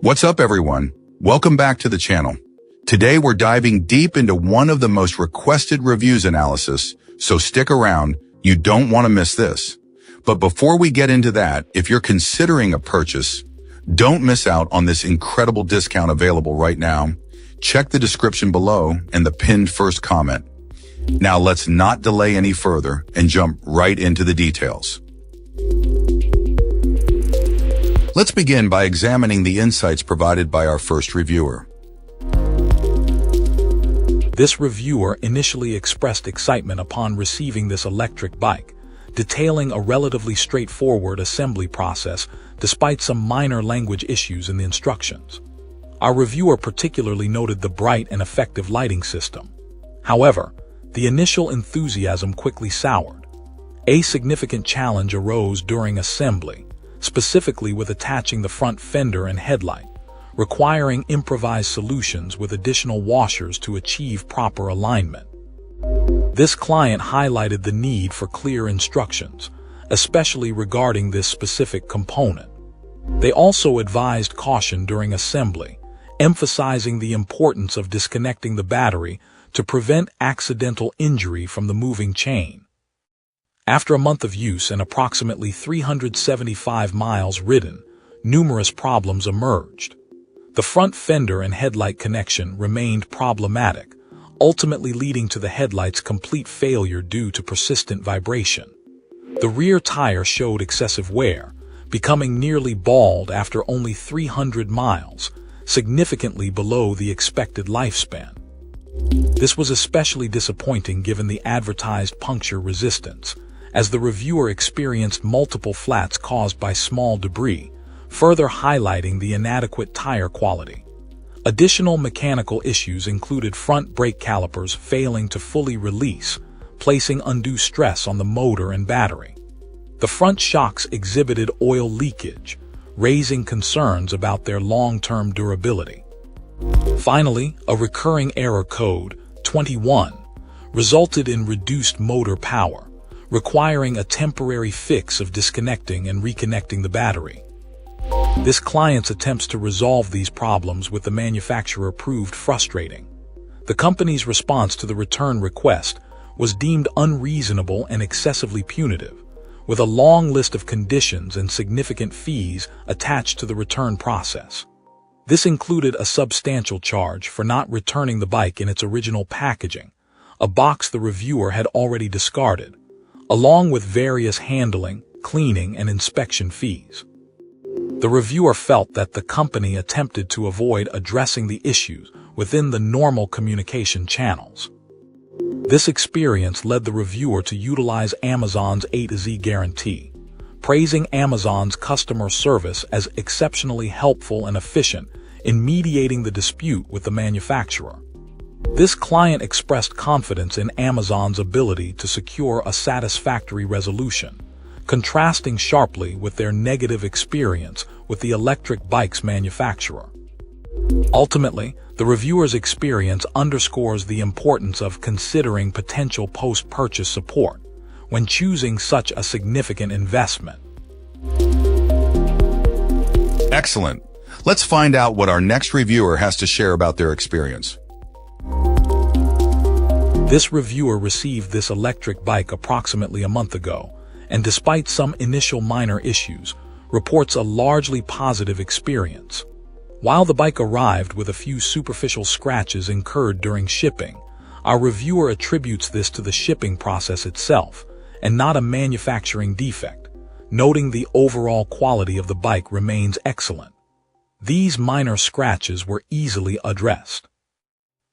What's up, everyone? Welcome back to the channel. Today we're diving deep into one of the most requested reviews analysis, so stick around, you don't want to miss this. But before we get into that, if you're considering a purchase, don't miss out on this incredible discount available right now. Check the description below and the pinned first comment. Now let's not delay any further and jump right into the details. Let's begin by examining the insights provided by our first reviewer. This reviewer initially expressed excitement upon receiving this electric bike, detailing a relatively straightforward assembly process despite some minor language issues in the instructions. Our reviewer particularly noted the bright and effective lighting system. However, the initial enthusiasm quickly soured. A significant challenge arose during assembly, specifically with attaching the front fender and headlight, requiring improvised solutions with additional washers to achieve proper alignment. This client highlighted the need for clear instructions, especially regarding this specific component. They also advised caution during assembly, emphasizing the importance of disconnecting the battery to prevent accidental injury from the moving chain. After a month of use and approximately 375 miles ridden, numerous problems emerged. The front fender and headlight connection remained problematic, ultimately leading to the headlight's complete failure due to persistent vibration. The rear tire showed excessive wear, becoming nearly bald after only 300 miles, significantly below the expected lifespan. This was especially disappointing given the advertised puncture resistance, as the reviewer experienced multiple flats caused by small debris, further highlighting the inadequate tire quality. Additional mechanical issues included front brake calipers failing to fully release, placing undue stress on the motor and battery. The front shocks exhibited oil leakage, raising concerns about their long-term durability. Finally, a recurring error code, 21, resulted in reduced motor power, requiring a temporary fix of disconnecting and reconnecting the battery. This client's attempts to resolve these problems with the manufacturer proved frustrating. The company's response to the return request was deemed unreasonable and excessively punitive, with a long list of conditions and significant fees attached to the return process. This included a substantial charge for not returning the bike in its original packaging, a box the reviewer had already discarded, along with various handling, cleaning, and inspection fees. The reviewer felt that the company attempted to avoid addressing the issues within the normal communication channels. This experience led the reviewer to utilize Amazon's A to Z guarantee, praising Amazon's customer service as exceptionally helpful and efficient in mediating the dispute with the manufacturer. This client expressed confidence in Amazon's ability to secure a satisfactory resolution, contrasting sharply with their negative experience with the electric bike's manufacturer. Ultimately, the reviewer's experience underscores the importance of considering potential post-purchase support when choosing such a significant investment. Excellent. Let's find out what our next reviewer has to share about their experience. This reviewer received this electric bike approximately a month ago, and despite some initial minor issues, reports a largely positive experience. While the bike arrived with a few superficial scratches incurred during shipping, our reviewer attributes this to the shipping process itself, and not a manufacturing defect, noting the overall quality of the bike remains excellent. These minor scratches were easily addressed.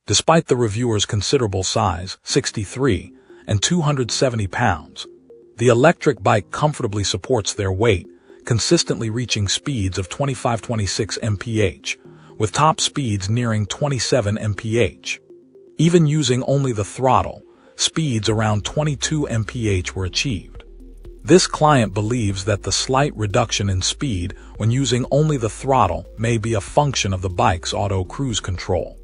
Despite the reviewer's considerable size, 63 and 270 pounds, the electric bike comfortably supports their weight, consistently reaching speeds of 25-26 mph, with top speeds nearing 27 mph. Even using only the throttle, speeds around 22 mph were achieved. This client believes that the slight reduction in speed when using only the throttle may be a function of the bike's auto cruise control.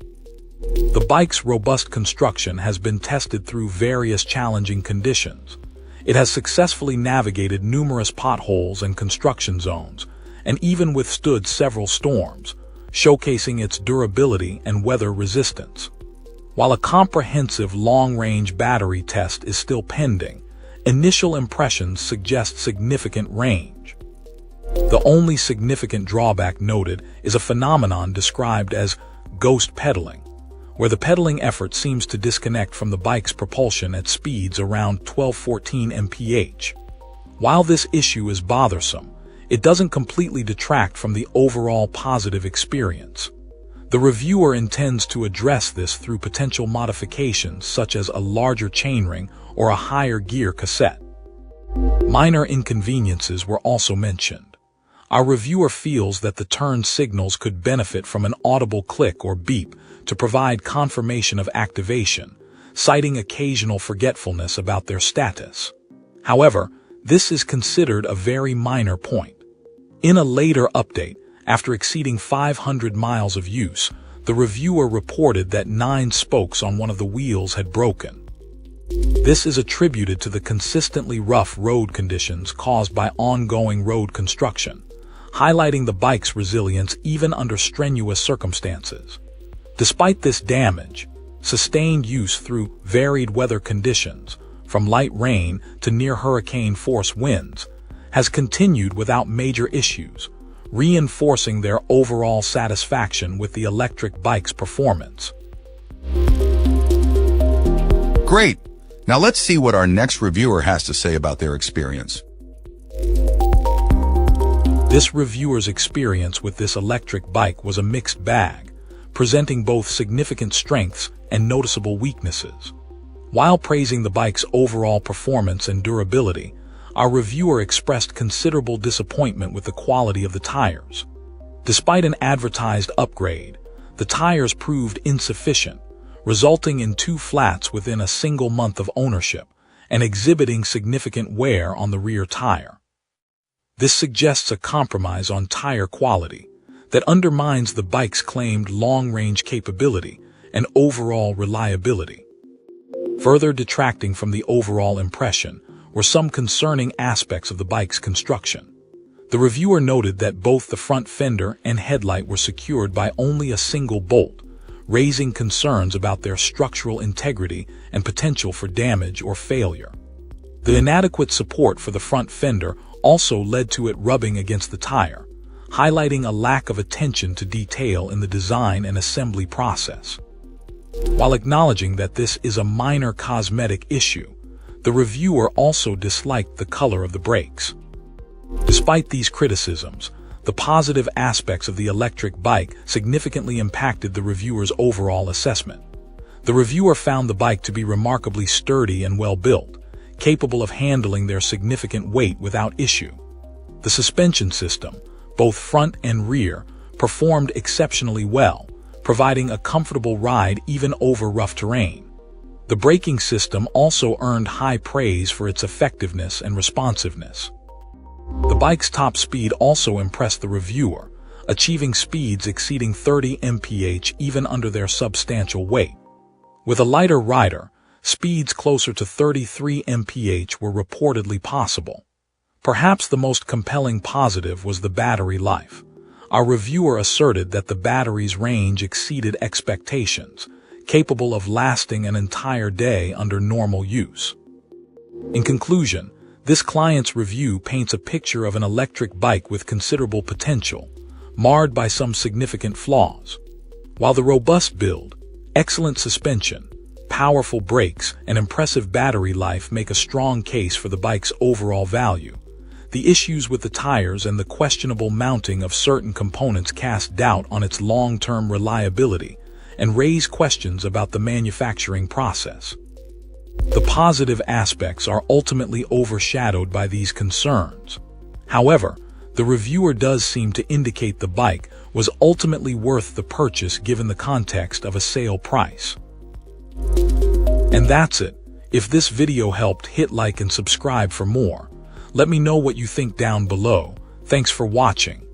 The bike's robust construction has been tested through various challenging conditions. It has successfully navigated numerous potholes and construction zones, and even withstood several storms, showcasing its durability and weather resistance. While a comprehensive long-range battery test is still pending, initial impressions suggest significant range. The only significant drawback noted is a phenomenon described as ghost pedaling, where the pedaling effort seems to disconnect from the bike's propulsion at speeds around 12-14 mph. While this issue is bothersome, it doesn't completely detract from the overall positive experience. The reviewer intends to address this through potential modifications such as a larger chainring or a higher gear cassette. Minor inconveniences were also mentioned. Our reviewer feels that the turn signals could benefit from an audible click or beep to provide confirmation of activation, citing occasional forgetfulness about their status. However, this is considered a very minor point. In a later update, after exceeding 500 miles of use, the reviewer reported that 9 spokes on one of the wheels had broken. This is attributed to the consistently rough road conditions caused by ongoing road construction, highlighting the bike's resilience even under strenuous circumstances. Despite this damage, sustained use through varied weather conditions, from light rain to near hurricane-force winds, has continued without major issues, reinforcing their overall satisfaction with the electric bike's performance. Great! Now let's see what our next reviewer has to say about their experience. This reviewer's experience with this electric bike was a mixed bag, presenting both significant strengths and noticeable weaknesses. While praising the bike's overall performance and durability, our reviewer expressed considerable disappointment with the quality of the tires. Despite an advertised upgrade, the tires proved insufficient, resulting in 2 flats within a single month of ownership and exhibiting significant wear on the rear tire. This suggests a compromise on tire quality that undermines the bike's claimed long-range capability and overall reliability. Further detracting from the overall impression were some concerning aspects of the bike's construction. The reviewer noted that both the front fender and headlight were secured by only a single bolt, raising concerns about their structural integrity and potential for damage or failure. The inadequate support for the front fender also led to it rubbing against the tire, highlighting a lack of attention to detail in the design and assembly process. While acknowledging that this is a minor cosmetic issue, the reviewer also disliked the color of the brakes. Despite these criticisms, the positive aspects of the electric bike significantly impacted the reviewer's overall assessment. The reviewer found the bike to be remarkably sturdy and well-built, capable of handling their significant weight without issue. The suspension system, both front and rear, performed exceptionally well, providing a comfortable ride even over rough terrain. The braking system also earned high praise for its effectiveness and responsiveness. The bike's top speed also impressed the reviewer, achieving speeds exceeding 30 mph even under their substantial weight. With a lighter rider, speeds closer to 33 mph were reportedly possible. Perhaps the most compelling positive was the battery life. Our reviewer asserted that the battery's range exceeded expectations, capable of lasting an entire day under normal use. In conclusion, this client's review paints a picture of an electric bike with considerable potential, marred by some significant flaws. While the robust build, excellent suspension, powerful brakes, and impressive battery life make a strong case for the bike's overall value, the issues with the tires and the questionable mounting of certain components cast doubt on its long-term reliability and raise questions about the manufacturing process. The positive aspects are ultimately overshadowed by these concerns. However, the reviewer does seem to indicate the bike was ultimately worth the purchase given the context of a sale price. And that's it. If this video helped, hit like and subscribe for more. Let me know what you think down below. Thanks for watching.